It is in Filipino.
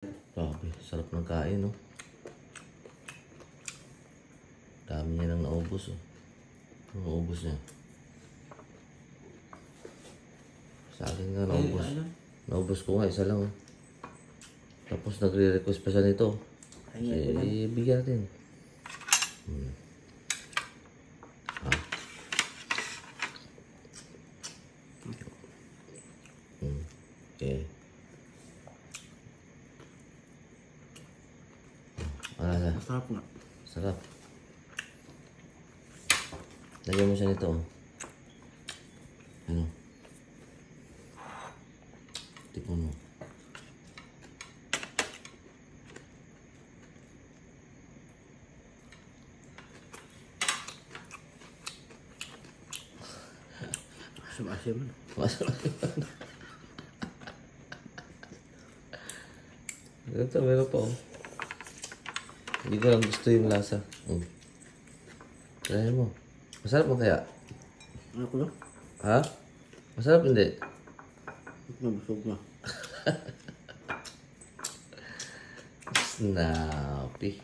Grabe, sarap ng kain, no? Dami niya nang naubos, oh. Naubos niya. Sa akin nga naubos. Naubos ko nga, isa lang, oh. Tapos nagre-request pa siya nito. Eh, bigyan natin. Okay. Masarap nga. Sarap. Lagyan mo siya nito, oh. Ano? Tikman mo. Asim-asim. Masarap. Ito, meron pa, oh. Hindi ko lang gusto yung lasa. Try mo. Masarap mo kaya? Ano ko lang? Ha? Masarap hindi? Nabusog na. Snappy.